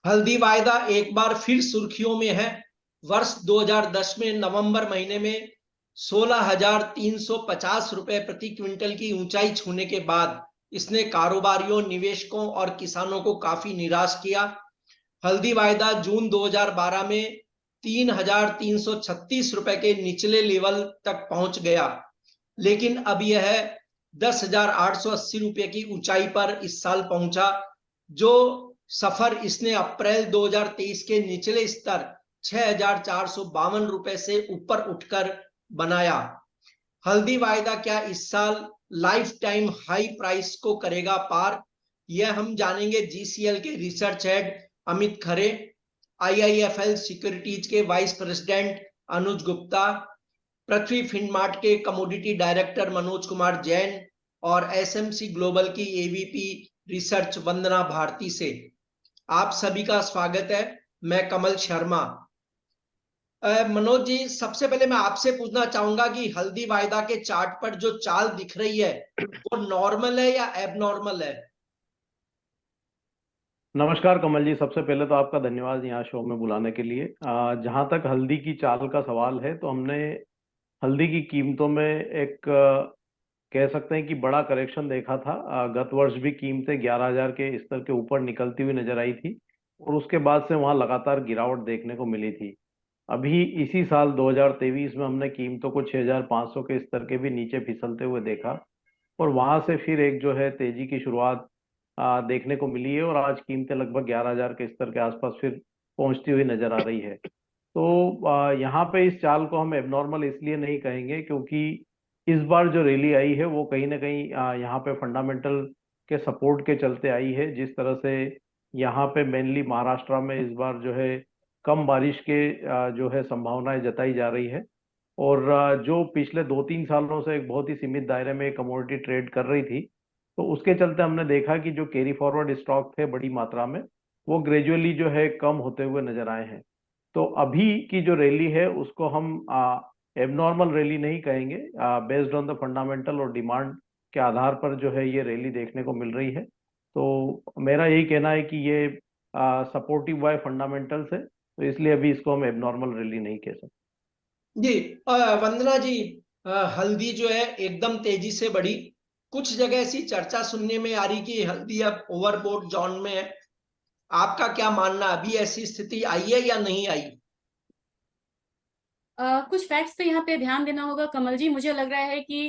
हल्दी वायदा एक बार फिर सुर्खियों में है। वर्ष 2010 में नवंबर महीने में 16,350 रुपए प्रति क्विंटल की ऊंचाई छूने के बाद इसने कारोबारियों, निवेशकों और किसानों को काफी निराश किया। हल्दी वायदा जून 2012 में 3,336 रुपए के निचले लेवल तक पहुंच गया, लेकिन अब यह 10,880 रुपए की ऊंचाई पर इस साल पहुंचा। जो सफर इसने अप्रैल 2023 के निचले स्तर 6,452 रुपए से ऊपर उठकर बनाया। हल्दी वायदा क्या इस साल लाइफ टाइम हाई प्राइस को करेगा पार? यह हम जानेंगे जीसीएल के research head Amit Khare, IIFL securities के वाइस प्रेसिडेंट अनुज गुप्ता, पृथ्वी फिनमार्ट के कमोडिटी डायरेक्टर मनोज कुमार जैन और एसएमसी ग्लोबल की एवीपी रिसर्च वंदना भारती से। आप सभी का स्वागत है। मैं कमल शर्मा। मनोज जी, सबसे पहले मैं आपसे पूछना चाहूंगा कि हल्दी वायदा के चार्ट पर जो चाल दिख रही है वो नॉर्मल है या एबनॉर्मल है? नमस्कार कमल जी, सबसे पहले तो आपका धन्यवाद यहाँ शो में बुलाने के लिए। जहाँ तक हल्दी की चाल का सवाल है तो हमने हल्दी की कीमतों में एक कह सकते हैं कि बड़ा करेक्शन देखा था। गत वर्ष भी कीमतें 11,000 के स्तर के ऊपर निकलती हुई नजर आई थी और उसके बाद से वहाँ लगातार गिरावट देखने को मिली थी। अभी इसी साल 2023 में हमने कीमतों को 6,500 के स्तर के भी नीचे फिसलते हुए देखा और वहां से फिर एक जो है तेजी की शुरुआत देखने को मिली है और आज कीमतें लगभग 11,000 के स्तर के आसपास फिर पहुंचती हुई नजर आ रही है। तो यहाँ पे इस चाल को हम एबनॉर्मल इसलिए नहीं कहेंगे क्योंकि इस बार जो रैली आई है वो कहीं ना कहीं यहाँ पे फंडामेंटल के सपोर्ट के चलते आई है। जिस तरह से यहाँ पे मेनली महाराष्ट्र में इस बार जो है कम बारिश के जो है संभावनाएं जताई जा रही है और जो पिछले 2-3 सालों से एक बहुत ही सीमित दायरे में कमोडिटी ट्रेड कर रही थी, तो उसके चलते हमने देखा कि जो कैरी फॉरवर्ड स्टॉक थे बड़ी मात्रा में वो ग्रेजुअली जो है कम होते हुए नजर आए हैं। तो अभी की जो रैली है उसको हम एबनॉर्मल रैली नहीं कहेंगे। बेस्ड ऑन द फंडामेंटल और डिमांड के आधार पर जो है ये रैली देखने को मिल रही है। तो मेरा यही कहना है कि ये सपोर्टिव बाय फंडामेंटल से, तो इसलिए अभी इसको हम एबनॉर्मल रैली नहीं कह सकते। जी, वंदना जी, हल्दी जो है एकदम तेजी से बढ़ी। कुछ जगह ऐसी चर्चा सुनने में आ रही कि हल्दी अब ओवरबोट जोन में है। आपका क्या मानना, अभी ऐसी स्थिति आई है या नहीं आई? कुछ फैक्ट्स पे यहाँ पे ध्यान देना होगा कमल जी। मुझे लग रहा है कि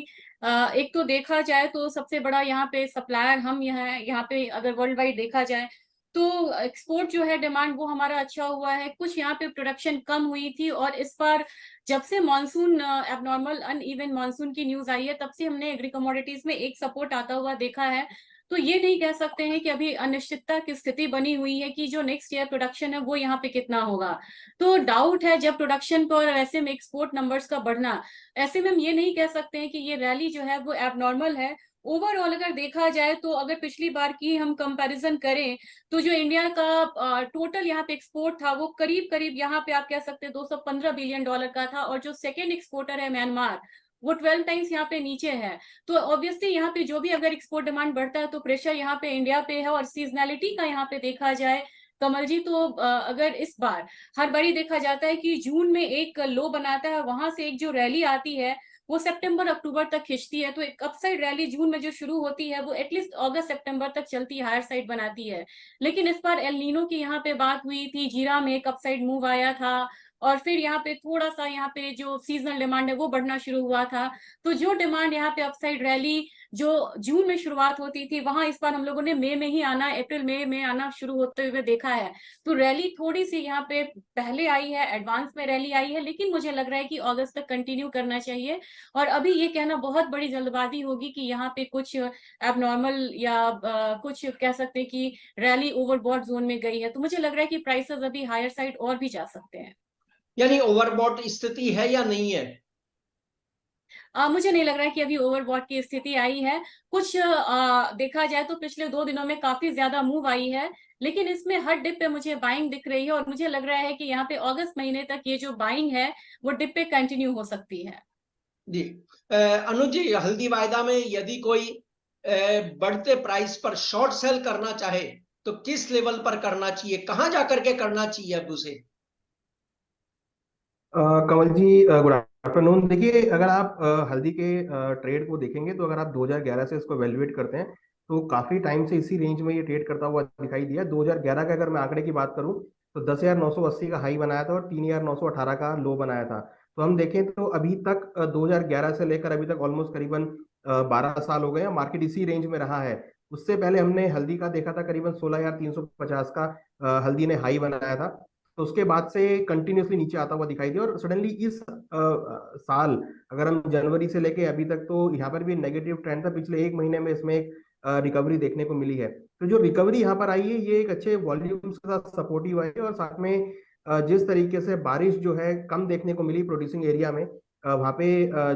एक तो देखा जाए तो सबसे बड़ा यहाँ पे सप्लायर हम यहाँ पे अगर वर्ल्ड वाइड देखा जाए तो एक्सपोर्ट जो है डिमांड वो हमारा अच्छा हुआ है। कुछ यहाँ पे प्रोडक्शन कम हुई थी और इस बार जब से मानसून एबनॉर्मल अनइवन मानसून की न्यूज आई है तब से हमने एग्री कमोडिटीज में एक सपोर्ट आता हुआ देखा है। तो ये नहीं कह सकते हैं कि अभी अनिश्चितता की स्थिति बनी हुई है कि जो नेक्स्ट ईयर प्रोडक्शन है वो यहाँ पे कितना होगा। तो डाउट है जब प्रोडक्शन पर और ऐसे में एक्सपोर्ट नंबर्स का बढ़ना, ऐसे में हम ये नहीं कह सकते हैं कि ये रैली जो है वो एबनॉर्मल है। ओवरऑल अगर देखा जाए तो अगर पिछली बार की हम कंपैरिजन करें तो जो इंडिया का टोटल यहाँ पे एक्सपोर्ट था वो करीब करीब यहाँ पे आप कह सकते हैं $215 बिलियन का था और जो सेकेंड एक्सपोर्टर है म्यांमार वो 12 टाइम्स यहाँ पे नीचे है। तो ऑब्वियसली यहाँ पे जो भी अगर एक्सपोर्ट डिमांड बढ़ता है तो प्रेशर यहाँ पे इंडिया पे है। और सीजनैलिटी का यहाँ पे देखा जाए कमल जी तो अगर इस बार हर बारी देखा जाता है कि जून में एक लो बनाता है, वहां से एक जो रैली आती है वो सितंबर अक्टूबर तक खिंचती है। तो एक अपसाइड रैली जून में जो शुरू होती है वो एटलीस्ट अगस्त सितंबर तक चलती है, हायर साइड बनाती है। लेकिन इस बार एल नीनो की यहाँ पे बात हुई थी, जीरा में एक अपसाइड मूव आया था और फिर यहाँ पे थोड़ा सा यहाँ पे जो सीजनल डिमांड है वो बढ़ना शुरू हुआ था। तो जो डिमांड यहाँ पे अपसाइड रैली जो जून में शुरुआत होती थी वहां इस बार हम लोगों ने मई में ही आना, अप्रैल मई में आना शुरू होते हुए देखा है। तो रैली थोड़ी सी यहाँ पे पहले आई है, एडवांस में रैली आई है, लेकिन मुझे लग रहा है कि अगस्त तक कंटिन्यू करना चाहिए। और अभी ये कहना बहुत बड़ी जल्दबाजी होगी कि यहाँ पे कुछ एबनॉर्मल या कुछ कह सकते हैं कि रैली ओवरबॉट जोन में गई है। तो मुझे लग रहा है कि प्राइसेस अभी हायर साइड और भी जा सकते हैं। यानी ओवरबॉट स्थिति है या नहीं है? मुझे नहीं लग रहा है कि अभी ओवरबॉट की स्थिति आई है। कुछ देखा जाए तो पिछले 2 दिनों में काफी ज्यादा मूव आई है, लेकिन इसमें हर डिप पे मुझे बाइंग दिख रही है और मुझे लग रहा है कि यहाँ पे अगस्त महीने तक ये जो बाइंग है वो डिप पे कंटिन्यू हो सकती है। जी, अनुज जी, हल्दी वायदा में यदि कोई बढ़ते प्राइस पर शॉर्ट सेल करना चाहे तो किस लेवल पर करना चाहिए, कहां जाकर के करना चाहिए अब उसे? कमल जी, गुड आफ्टरनून। देखिए, अगर आप हल्दी के ट्रेड को देखेंगे तो अगर आप 2011 से इसको वैल्यूएट करते हैं तो काफी टाइम से इसी रेंज में ये ट्रेड करता हुआ दिखाई दिया। 2011 का अगर मैं आंकड़े की बात करूं तो 10,980 का हाई बनाया था और 3,918 का लो बनाया था। तो हम देखें तो अभी तक 2011 से लेकर अभी तक ऑलमोस्ट करीबन 12 साल हो गए, मार्केट इसी रेंज में रहा है। उससे पहले हमने हल्दी का देखा था करीबन 16,350 का हल्दी ने हाई बनाया था। तो उसके बाद से कंटिन्यूसली नीचे आता हुआ दिखाई दिया और सडनली इस साल अगर हम जनवरी से लेके अभी तक, तो यहाँ पर भी नेगेटिव ट्रेंड था। पिछले एक महीने में इसमें एक रिकवरी देखने को मिली है। तो जो रिकवरी यहाँ पर आई है ये एक अच्छे वॉल्यूम्स के साथ सपोर्टिव आई है और साथ में जिस तरीके से बारिश जो है कम देखने को मिली प्रोड्यूसिंग एरिया में, वहाँ पे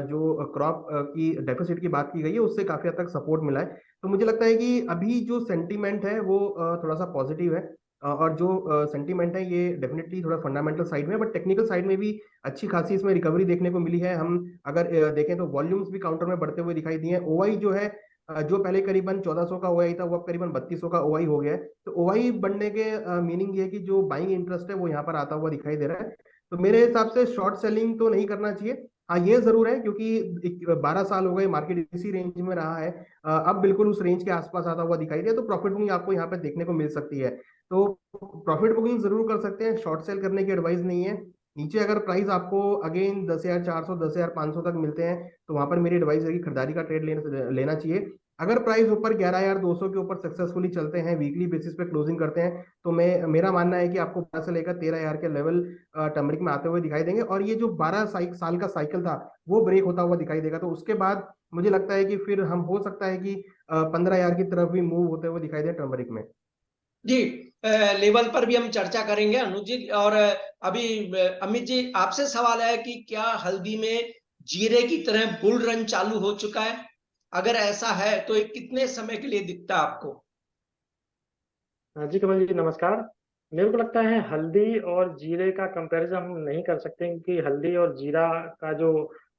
जो क्रॉप की डेफिसिट की बात की गई है उससे काफी हद तक सपोर्ट मिला है। तो मुझे लगता है कि अभी जो सेंटीमेंट है वो थोड़ा सा पॉजिटिव है। और जो सेंटीमेंट है ये डेफिनेटली थोड़ा फंडामेंटल साइड में, बट टेक्निकल साइड में भी अच्छी खासी इसमें रिकवरी देखने को मिली है। हम अगर देखें तो वॉल्यूम्स भी काउंटर में बढ़ते हुए दिखाई दिए हैं। ओआई जो है जो पहले करीबन 1400 का ओआई था वो अब करीबन 3200 का ओआई हो गया है। तो ओआई बढ़ने के मीनिंग ये है कि जो बाइंग इंटरेस्ट है वो यहाँ पर आता हुआ दिखाई दे रहा है। तो मेरे हिसाब से शॉर्ट सेलिंग तो नहीं करना चाहिए। हाँ, ये जरूर है क्योंकि 12 साल हो गए मार्केट इसी रेंज में रहा है, अब बिल्कुल उस रेंज के आसपास आता हुआ दिखाई दिया, तो प्रॉफिट बुकिंग आपको यहाँ पे देखने को मिल सकती है। तो प्रॉफिट बुकिंग जरूर कर सकते हैं, शॉर्ट सेल करने की एडवाइस नहीं है। नीचे अगर प्राइस आपको अगेन 10,400 10,500 तक मिलते हैं तो वहां पर मेरी एडवाइस है कि खरीदारी का ट्रेड लेना चाहिए। अगर प्राइस ऊपर 11,200 के ऊपर सक्सेसफुली चलते हैं, वीकली बेसिस पे क्लोजिंग करते हैं, तो मेरा मानना है कि आपको 12 से लेकर 13,000 के लेवल टर्मरिक में आते हुए दिखाई देंगे और ये जो 12 साल का साइकिल था वो ब्रेक होता हुआ दिखाई देगा। तो उसके बाद मुझे लगता है कि फिर हम हो सकता है कि 15,000 की तरफ भी मूव होते हुए दिखाई दे टर्मरिक में। जी, लेवल पर भी हम चर्चा करेंगे अनुज जी। और अभी अमित जी, आपसे सवाल है कि क्या हल्दी में जीरे की तरह बुल रन चालू हो चुका है? अगर ऐसा है तो ये कितने समय के लिए दिखता है आपको? हाँ जी कमल जी, नमस्कार। मेरे को लगता है हल्दी और जीरे का कंपैरिजन हम नहीं कर सकते क्योंकि हल्दी और जीरा का जो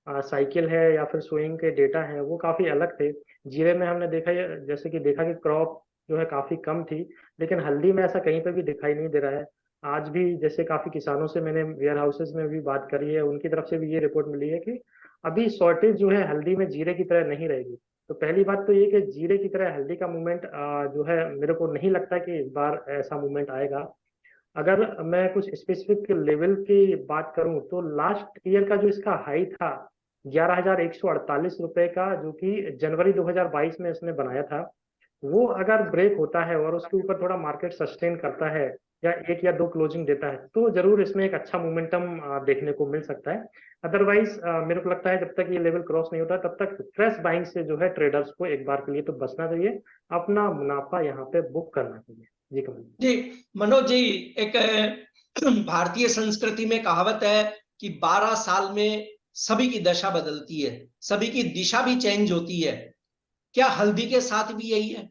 साइकिल है या फिर सोइंग के डेटा है वो काफ़ी अलग थे। जीरे में हमने देखा जैसे कि देखा कि क्रॉप जो है काफ़ी कम थी, लेकिन हल्दी में ऐसा कहीं पर भी दिखाई नहीं दे रहा है। आज भी जैसे काफ़ी किसानों से मैंने वेयर हाउसेज में भी बात करी है, उनकी तरफ से भी ये रिपोर्ट मिली है कि अभी शॉर्टेज जो है हल्दी में जीरे की तरह नहीं रहेगी। तो पहली बात तो ये कि जीरे की तरह हल्दी का मूवमेंट जो है मेरे को नहीं लगता कि इस बार ऐसा मूवमेंट आएगा। अगर मैं कुछ स्पेसिफिक लेवल की बात करूं तो लास्ट ईयर का जो इसका हाई था 11,148 रुपए का, जो कि जनवरी 2022 में इसने बनाया था, वो अगर ब्रेक होता है और उसके ऊपर थोड़ा मार्केट सस्टेन करता है या एक या दो क्लोजिंग देता है तो जरूर इसमें एक अच्छा मोमेंटम देखने को मिल सकता है। अदरवाइज मेरे को लगता है जब तक ये लेवल क्रॉस नहीं होता तब तक फ्रेश बाइंग से जो है ट्रेडर्स को एक बार के लिए तो बचना चाहिए, अपना मुनाफा यहाँ पे बुक करना चाहिए। जी कमल जी मनोज जी, एक भारतीय संस्कृति में कहावत है कि 12 साल में सभी की दशा बदलती है, सभी की दिशा भी चेंज होती है। क्या हल्दी के साथ भी यही है?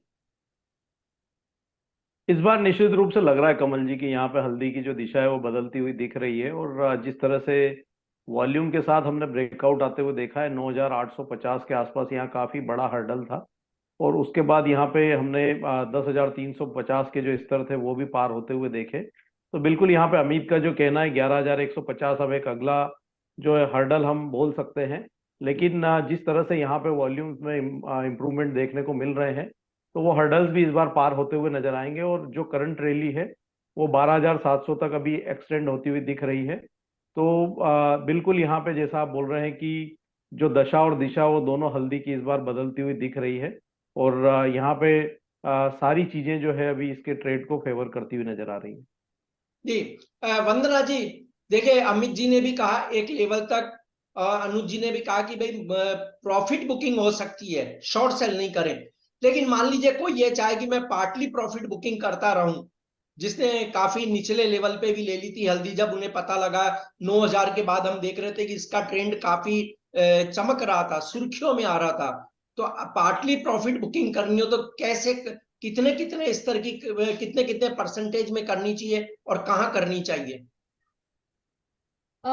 इस बार निश्चित रूप से लग रहा है कमल जी कि यहाँ पे हल्दी की जो दिशा है वो बदलती हुई दिख रही है। और जिस तरह से वॉल्यूम के साथ हमने ब्रेकआउट आते हुए देखा है 9,850 के आसपास, यहाँ काफी बड़ा हर्डल था। और उसके बाद यहाँ पे हमने 10,350 के जो स्तर थे वो भी पार होते हुए देखे। तो बिल्कुल यहाँ पे अमित का जो कहना है 11,150 अब एक अगला जो है हर्डल हम बोल सकते हैं। लेकिन जिस तरह से यहाँ पे वॉल्यूम्स में इम्प्रूवमेंट देखने को मिल रहे हैं तो वो हर्डल्स भी इस बार पार होते हुए नजर आएंगे। और जो करंट रैली है वो 12,700 तक अभी एक्सटेंड होती हुई दिख रही है। तो बिल्कुल यहाँ पे जैसा आप बोल रहे हैं कि जो दशा और दिशा वो दोनों हल्दी की इस बार बदलती हुई दिख रही है। और यहाँ पे सारी चीजें जो है अभी इसके ट्रेड को फेवर करती हुई नजर आ रही है। जी, वंदना जी, देखिए अमित जी ने भी कहा एक लेवल तक, अनुज जी ने भी कहा कि भाई प्रॉफिट बुकिंग हो सकती है, शॉर्ट सेल नहीं करें। लेकिन मान लीजिए कोई ये चाहे कि मैं पार्टली प्रॉफिट बुकिंग करता रहूं, जिसने काफी निचले लेवल पे भी ले ली थी हल्दी, जब उन्हें पता लगा 9,000 के बाद हम देख रहे थे कि इसका ट्रेंड काफी चमक रहा था, सुर्खियों में आ रहा था। तो पार्टली प्रॉफिट बुकिंग करनी हो तो कैसे, कितने कितने स्तर की, कितने कितने परसेंटेज में करनी चाहिए और कहाँ करनी चाहिए?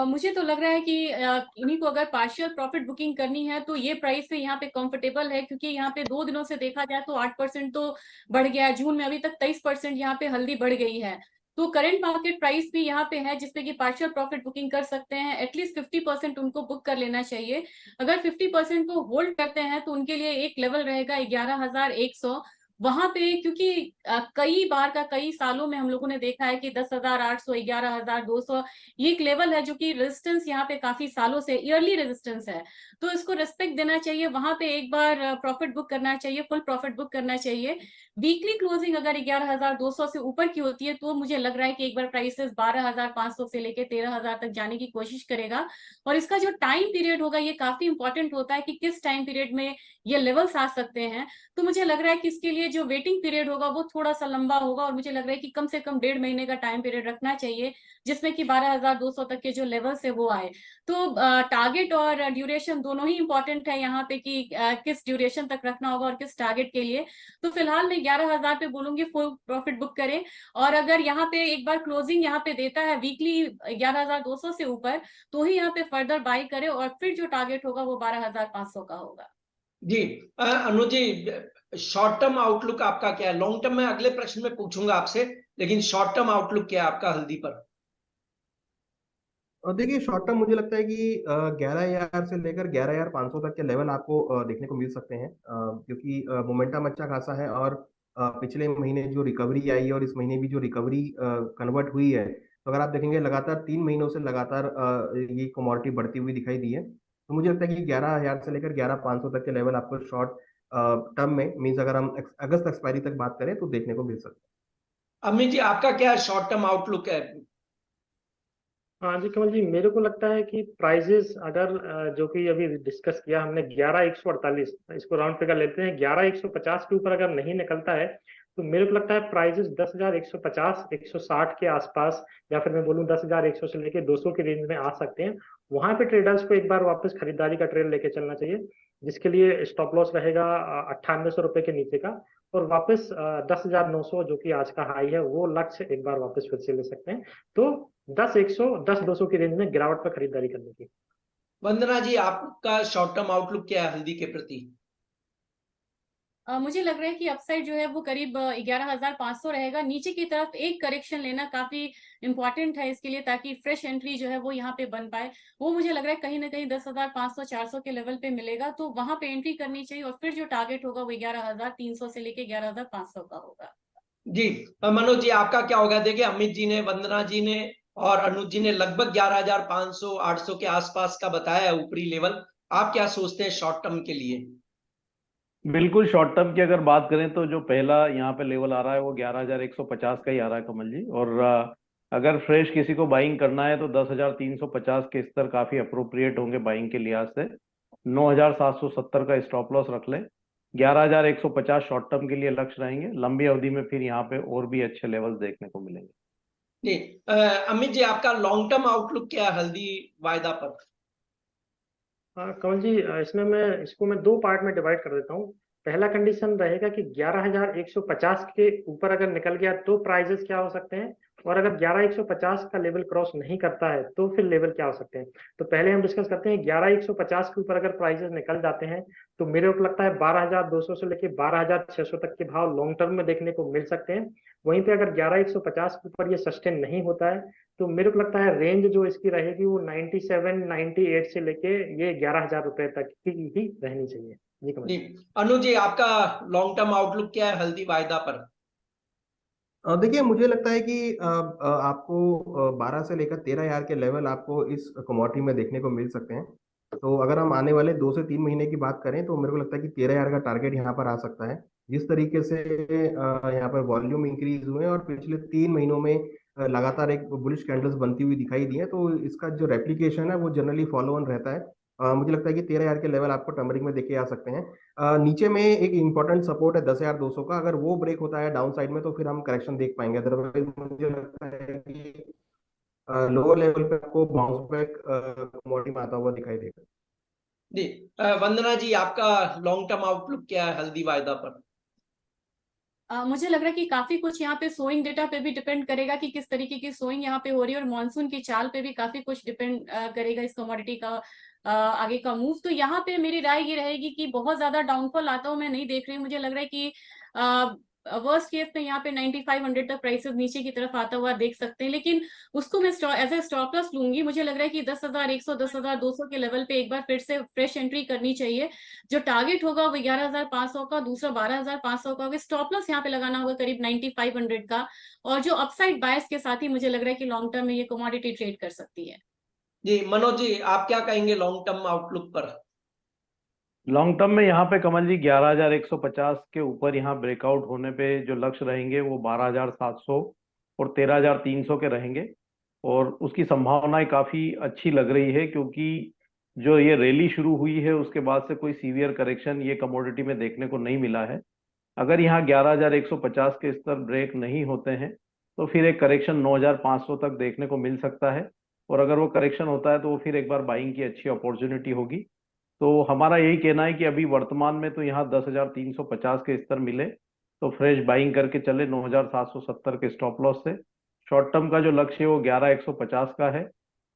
मुझे तो लग रहा है कि इन्हीं को अगर पार्शियल प्रॉफिट बुकिंग करनी है तो ये प्राइस पे यहाँ पे कंफर्टेबल है, क्योंकि यहाँ पे 2 दिनों से देखा जाए तो 8% तो बढ़ गया है। जून में अभी तक 23% यहाँ पे हल्दी बढ़ गई है। तो करंट मार्केट प्राइस भी यहाँ पे है जिसपे कि पार्शियल प्रॉफिट बुकिंग कर सकते हैं। एटलीस्ट 50% उनको बुक कर लेना चाहिए। अगर 50% को होल्ड करते हैं तो उनके लिए एक लेवल रहेगा 11,100 वहां पे, क्योंकि कई बार का कई सालों में हम लोगों ने देखा है कि 10,800 11,200 ये एक लेवल है जो कि रेजिस्टेंस यहाँ पे काफी सालों से ईयरली रेजिस्टेंस है। तो इसको रिस्पेक्ट देना चाहिए, वहां पे एक बार प्रॉफिट बुक करना चाहिए, फुल प्रॉफिट बुक करना चाहिए। वीकली क्लोजिंग अगर 11,200 से ऊपर की होती है तो मुझे लग रहा है कि एक बार प्राइसेस 12,500 से लेके 13,000 तक जाने की कोशिश करेगा। और इसका जो टाइम पीरियड होगा ये काफी इंपॉर्टेंट होता है कि किस टाइम पीरियड में ये लेवल्स आ सकते हैं। तो मुझे लग रहा है कि इसके लिए जो वेटिंग पीरियड होगा वो थोड़ा सा लंबा होगा, और मुझे लग रहा है कि कम से कम 1.5 महीने का टाइम पीरियड रखना चाहिए जिसमें कि 12,200 तक के जो लेवल्स है वो आए। तो टारगेट और ड्यूरेशन दोनों ही इंपॉर्टेंट है यहाँ पे कि किस ड्यूरेशन तक रखना होगा और किस टारगेट के लिए। तो फिलहाल मैं 11,000 पे बोलूंगी फुल प्रॉफिट बुक करें। और अगर यहाँ पे एक बार क्लोजिंग यहाँ पे देता है वीकली 11,200 से ऊपर तो ही यहाँ पे फर्दर बाई करे, और फिर जो टारगेट होगा वो 12,500 का होगा। जी अनुज जी, शॉर्ट टर्म आउटलुक आपका क्या है? लॉन्ग टर्म में अगले प्रश्न में पूछूंगा आपसे, लेकिन शॉर्ट टर्म आउटलुक क्या है आपका हल्दी पर? और देखिए शॉर्ट टर्म मुझे लगता है कि 11,000 से लेकर 11,500 तक के लेवल आपको देखने को मिल सकते हैं, क्योंकि मोमेंटम अच्छा खासा है। और पिछले महीने जो रिकवरी आई और इस महीने भी जो रिकवरी कन्वर्ट हुई है, तो अगर आप देखेंगे लगातार 3 महीनों से लगातार ये कमोडिटी बढ़ती हुई दिखाई दी है। तो मुझे लगता है कि 11,000 से लेकर 11,500 तक के लेवल आपको शॉर्ट टर्म में, मीन्स अगर हम अगस्त एक्सपायरी तक बात करें तो देखने को मिल सकता अमित जी आपका क्या शॉर्ट टर्म आउटलुक है? हाँ जी कमल जी, मेरे को लगता है कि प्राइजेस अगर जो कि अभी डिस्कस किया हमने 11,148, इसको राउंड फिगर लेते हैं, 11,150 के ऊपर अगर नहीं निकलता है तो मेरे को लगता है प्राइजेस 10,150 160 के आसपास, या फिर मैं बोलूँ 10,100 से लेके 200 के रेंज में आ सकते हैं। वहां पे ट्रेडर्स को एक बार वापस खरीदारी का ट्रेड लेके चलना चाहिए, जिसके लिए स्टॉप लॉस रहेगा 9800 रुपए के नीचे का। और वापस 10,900 जो कि आज का हाई है वो लक्ष्य एक बार वापस फिर से ले सकते हैं। तो 10,100 10,200 की रेंज में गिरावट पर खरीदारी करने की। वंदना जी आपका शॉर्ट टर्म आउटलुक क्या है हल्दी के प्रति? मुझे लग रहा है कि अपसाइड जो है वो करीब 11,500 रहेगा। नीचे की तरफ एक करेक्शन लेना काफी इंपॉर्टेंट है इसके लिए, ताकि फ्रेश एंट्री जो है वो यहाँ पे बन पाए। वो मुझे लग रहा है कहीं ना कहीं 10,500 400 के लेवल पे मिलेगा, तो वहां पे एंट्री करनी चाहिए। और फिर जो टारगेट होगा वो 11,300 से लेके 11,500 का होगा। जी मनोज जी आपका क्या होगा? देखिए अमित जी ने, वंदना जी ने और अनुज जी ने लगभग 11,500 800 के आसपास का बताया है ऊपरी लेवल। आप क्या सोचते हैं शॉर्ट टर्म के लिए? बिल्कुल शॉर्ट टर्म की अगर बात करें तो जो पहला यहाँ पे लेवल आ रहा है वो 11,150 का ही आ रहा है कमल जी। और अगर फ्रेश किसी को बाइंग करना है तो 10,350 के स्तर काफी अप्रोप्रिएट होंगे बाइंग के लिहाज से। 9,770 का स्टॉप लॉस रख लें। 11,150 शॉर्ट टर्म के लिए लक्ष्य रहेंगे। लंबी अवधि में फिर यहाँ पे और भी अच्छे लेवल्स देखने को मिलेंगे। जी अमित जी आपका लॉन्ग टर्म आउटलुक क्या है हल्दी वायदा पर? कमल जी, इसको मैं दो पार्ट में डिवाइड कर देता हूँ। पहला कंडीशन रहेगा कि 11,150 के ऊपर अगर निकल गया तो प्राइजेस क्या हो सकते हैं, और अगर 11,150 का लेवल क्रॉस नहीं करता है तो फिर लेवल क्या हो सकते हैं। तो पहले हम डिस्कस करते हैं 11,150 के ऊपर अगर प्राइजेस निकल जाते हैं तो मेरे को लगता है 12,200 से लेके 12,600 तक के भाव लॉन्ग टर्म में देखने को मिल सकते हैं। वहीं पे अगर 11,150 के ऊपर ये सस्टेन नहीं होता है तो मेरे को लगता है रेंज जो इसकी रहेगी वो 97 98 से लेके ये 11,000 रुपए तक की ही रहनी चाहिए। जी कमल जी जी। अनुज जी आपका लॉन्ग टर्म आउटलुक क्या है हल्दी वायदा पर? देखिए मुझे लगता है कि आपको 12 से लेकर 13,000 के लेवल आपको इस कमोडिटी में देखने को मिल सकते हैं। तो अगर हम आने वाले 2 से 3 महीने की बात करें तो मेरे को लगता है कि 13,000 का टारगेट यहाँ पर आ सकता है। जिस तरीके से यहाँ पर वॉल्यूम इंक्रीज हुए हैं और पिछले 3 महीनों में लगातार एक बुलिश कैंडल्स बनती हुई दिखाई दी है, तो इसका जो रेप्लिकेशन है वो जनरली फॉलो ऑन रहता है। मुझे लगता है कि 13,000 के लेवल आपको टर्मरिक में देखे आ सकते हैं। नीचे में एक इंपॉर्टेंट सपोर्ट है 10,200 का, अगर वो ब्रेक होता है डाउन साइड में तो फिर हम करेक्शन देख पाएंगे। अदरवाइज मुझे लगता है कि लोअर लेवल पे आपको बाउंस बैक कमोडिटी में आता हुआ दिखाई देगा। जी वंदना जी आपका लॉन्ग टर्म आउटलुक क्या है हल्दी वायदा पर? मुझे लग रहा है कि काफी कुछ यहाँ पे सोइंग डेटा पे भी डिपेंड करेगा कि किस तरीके की सोइंग यहाँ पे हो रही है, और मानसून की चाल पे भी काफी कुछ डिपेंड करेगा इस कमोडिटी का आगे का मूव। तो यहाँ पे मेरी राय ये रहेगी कि बहुत ज्यादा डाउनफॉल आता हुआ मैं नहीं देख रही हूँ। मुझे लग रहा है कि वर्स्ट केस में यहाँ पे 9500 तक प्राइसेस नीचे की तरफ आता हुआ देख सकते हैं, लेकिन उसको मैं एज ए स्टॉप लॉस लूंगी। मुझे लग रहा है कि 10,100 10,200 के लेवल पे एक बार फिर से फ्रेश एंट्री करनी चाहिए। जो टारगेट होगा वो 11,500 का, दूसरा 12,500 का होगा। स्टॉप लॉस यहाँ पे लगाना होगा करीब 9500 का, और जो अपसाइड बायस के साथ ही मुझे लग रहा है कि लॉन्ग टर्म में ये कमोडिटी ट्रेड कर सकती है। जी मनोज जी, आप क्या कहेंगे लॉन्ग टर्म आउटलुक पर? लॉन्ग टर्म में यहाँ पे कमल जी 11,150 के ऊपर यहाँ ब्रेकआउट होने पे जो लक्ष्य रहेंगे वो 12,700 और 13,300 के रहेंगे। और उसकी संभावनाएं काफी अच्छी लग रही है, क्योंकि जो ये रैली शुरू हुई है उसके बाद से कोई सीवियर करेक्शन ये कमोडिटी में देखने को नहीं मिला है। अगर यहाँ 11,150 के स्तर ब्रेक नहीं होते हैं तो फिर एक करेक्शन 9,500 तक देखने को मिल सकता है, और अगर वो करेक्शन होता है तो वो फिर एक बार बाइंग की अच्छी अपॉर्चुनिटी होगी। तो हमारा यही कहना है कि अभी वर्तमान में तो यहाँ 10,350 के स्तर मिले तो फ्रेश बाइंग करके चले 9,770 के स्टॉप लॉस से। शॉर्ट टर्म का जो लक्ष्य है वो 11,150 का है,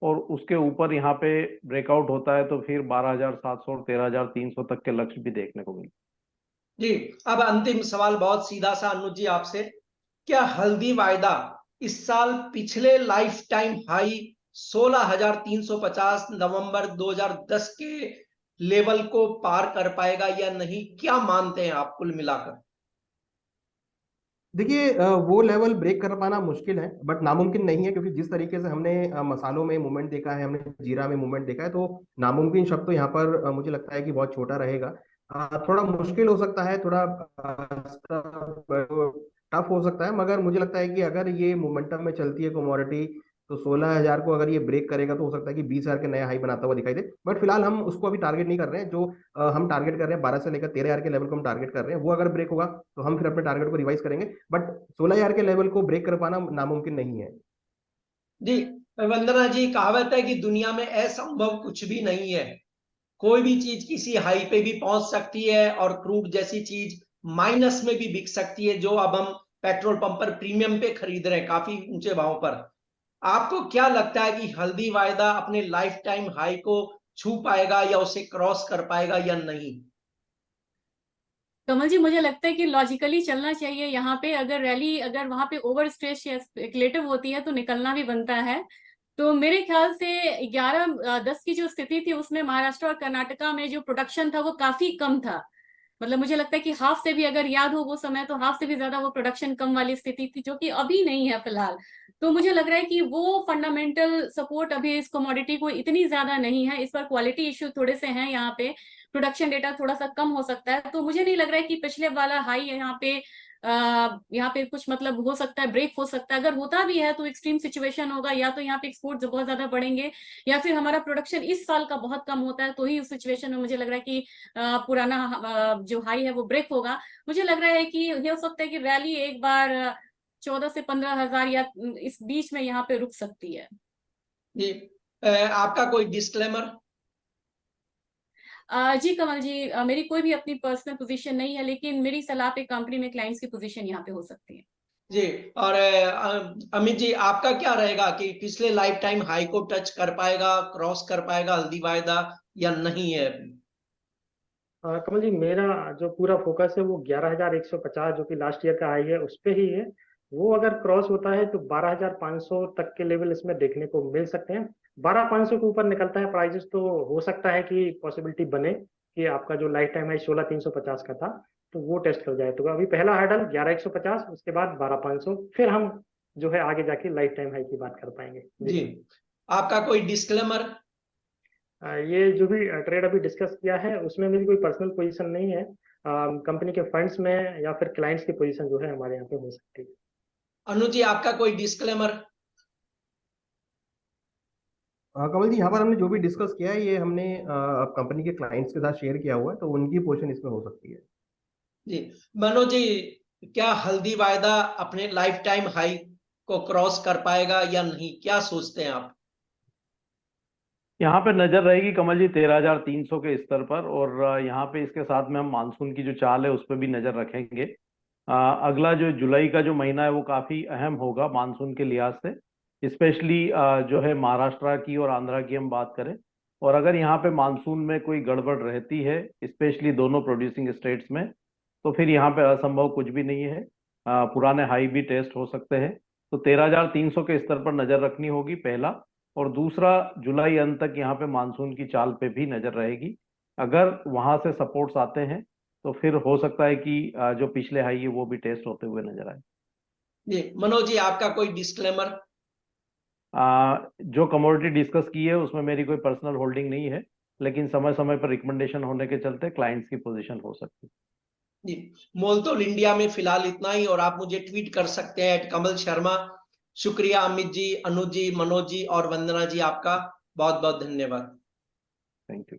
और उसके ऊपर यहाँ पे ब्रेकआउट होता है तो फिर 12,700 और 13,300 तक के लक्ष्य भी देखने को मिले। जी, अब अंतिम सवाल बहुत सीधा सा अनुज जी आपसे, क्या हल्दी वायदा इस साल पिछले लाइफ टाइम हाई 16,350 नवंबर 2010 के लेवल को पार कर पाएगा या नहीं? क्या मानते हैं आप कुल मिलाकर? देखिए वो लेवल ब्रेक कर पाना मुश्किल है, बट नामुमकिन नहीं है, क्योंकि जिस तरीके से हमने मसालों में मूवमेंट देखा है, हमने जीरा में मूवमेंट देखा है, तो नामुमकिन शब्द तो यहाँ पर मुझे लगता है कि बहुत छोटा रहेगा। थोड़ा मुश्किल हो सकता है, थोड़ा टफ हो सकता है, मगर मुझे लगता है कि अगर ये मोमेंटम में चलती है कमोडिटी तो 16,000 को अगर ये ब्रेक करेगा तो हो सकता है कि 20,000 के नया हाई बनाता हुआ दिखाई दे। बट फिलहाल हम उसको अभी टारगेट नहीं कर रहे हैं। जो हम टारगेट कर रहे हैं 12 से लेकर 13,000 के लेवल को हम टारगेट कर रहे हैं, वो अगर ब्रेक होगा तो हम फिर अपने टारगेट को रिवाइज करेंगे, बट 16,000 के लेवल को ब्रेक कर पाना नामुमकिन नहीं है। जी वंदना जी, कहावत है कि दुनिया में असंभव कुछ भी नहीं है। कोई भी चीज किसी हाई पे भी पहुंच सकती है और क्रूड जैसी चीज माइनस में भी बिक सकती है, जो अब हम पेट्रोल पंप पर प्रीमियम पे खरीद रहे हैं काफी ऊंचे भाव पर। आपको क्या लगता है कि हल्दी वायदा अपने लाइफ टाइम हाई को छू पाएगा या उसे क्रॉस कर पाएगा या नहीं? कमल जी, मुझे लगता है कि लॉजिकली चलना चाहिए यहाँ पे। अगर रैली अगर वहां पे ओवर स्ट्रेस या स्पेकुलेटिव होती है तो निकलना भी बनता है। तो मेरे ख्याल से 11-10 की जो स्थिति थी उसमें महाराष्ट्र और कर्नाटका में जो प्रोडक्शन था वो काफी कम था। मतलब मुझे लगता है कि हाफ से भी, अगर याद हो वो समय, तो हाफ से भी ज्यादा वो प्रोडक्शन कम वाली स्थिति थी, जो कि अभी नहीं है फिलहाल। तो मुझे लग रहा है कि वो फंडामेंटल सपोर्ट अभी इस कमोडिटी को इतनी ज्यादा नहीं है। इस पर क्वालिटी इश्यू थोड़े से हैं यहाँ पे, प्रोडक्शन डेटा थोड़ा सा कम हो सकता है। तो मुझे नहीं लग रहा है कि पिछले वाला हाई यहाँ पे कुछ मतलब हो सकता है, ब्रेक हो सकता है। अगर होता भी है तो एक्सट्रीम सिचुएशन होगा, या तो यहाँ पे एक्सपोर्ट बहुत ज्यादा बढ़ेंगे, या फिर हमारा प्रोडक्शन इस साल का बहुत कम होता है, तो ही उस सिचुएशन में मुझे लग रहा है कि पुराना जो हाई है वो ब्रेक होगा। मुझे लग रहा है कि ये हो सकता है कि रैली एक बार 14 से 15,000 या इस बीच में यहाँ पे रुक सकती है। जी आपका कोई डिस्क्लेमर? जी कमल जी, मेरी कोई भी अपनी पर्सनल पोजीशन नहीं है, लेकिन मेरी सलाह पे कंपनी में क्लाइंट्स की पोजीशन यहाँ पे हो सकती है। जी, और अमित जी, आपका क्या रहेगा कि पिछले लाइफ टाइम हाई को टच कर पाएगा, क्रॉस कर पाएगा हल्दी वायदा या नहीं है अभी? कमल जी, मेरा जो पूरा फोकस है वो 11,150 जो कि लास्ट ईयर का हाई है उस पे ही है। वो अगर क्रॉस होता है तो 12,500 तक के लेवल इसमें देखने को मिल सकते हैं। 12,500 के ऊपर निकलता है प्राइजेस तो हो सकता है कि पॉसिबिलिटी बने कि आपका जो लाइफ टाइम हाई 16,350 का था तो वो टेस्ट कर जाए। तो अभी पहला हर्डल 11,150, उसके बाद 12,500, फिर हम जो है आगे जाके लाइफ टाइम हाई की बात कर पाएंगे। जी, आपका कोई डिस्क्लेमर? ये जो भी ट्रेड अभी डिस्कस किया है उसमें मेरी कोई पर्सनल पोजीशन नहीं है। कंपनी के फंड्स में या फिर क्लाइंट्स की पोजीशन जो है हमारे यहाँ पे हो सकती है। अनुज जी, आपका कोई डिस्क्लेमर? कमल जी, यहाँ पर हमने जो भी डिस्कस किया है ये हमने कंपनी के क्लाइंट्स के साथ शेयर किया हुआ है, तो उनकी पोजीशन इसमें हो सकती है। जी मनोज जी, क्या हल्दी वायदा अपने लाइफ टाइम हाई को क्रॉस कर पाएगा या नहीं, क्या सोचते हैं आप? यहाँ पे नजर रहेगी कमल जी 13,300 के स्तर पर, और यहाँ पे इसके साथ में हम मानसून की जो चाल है उस पर भी नजर रखेंगे। अगला जो जुलाई का जो महीना है वो काफी अहम होगा मानसून के लिहाज से, स्पेशली जो है महाराष्ट्र की और आंध्रा की हम बात करें। और अगर यहाँ पे मानसून में कोई गड़बड़ रहती है, स्पेशली दोनों प्रोड्यूसिंग स्टेट्स में, तो फिर यहाँ पे असंभव कुछ भी नहीं है। पुराने हाई भी टेस्ट हो सकते हैं। तो 13,300 के स्तर पर नजर रखनी होगी, पहला। और दूसरा, जुलाई अंत तक यहाँ पे मानसून की चाल पे भी नजर रहेगी। अगर वहां से सपोर्ट्स आते हैं तो फिर हो सकता है कि जो पिछले हाई है वो भी टेस्ट होते हुए नजर आए। जी मनोज जी, आपका कोई डिस्क्लेमर? जो कमोडिटी डिस्कस की है उसमें मेरी कोई पर्सनल होल्डिंग नहीं है, लेकिन समय समय पर रिकमेंडेशन होने के चलते क्लाइंट्स की पोजीशन हो सकती है। जी, मोलतोल इंडिया में फिलहाल इतना ही, और आप मुझे ट्वीट कर सकते हैं @कमल शर्मा। शुक्रिया अमित जी, अनुज जी, मनोज जी और वंदना जी, आपका बहुत बहुत धन्यवाद। Thank you.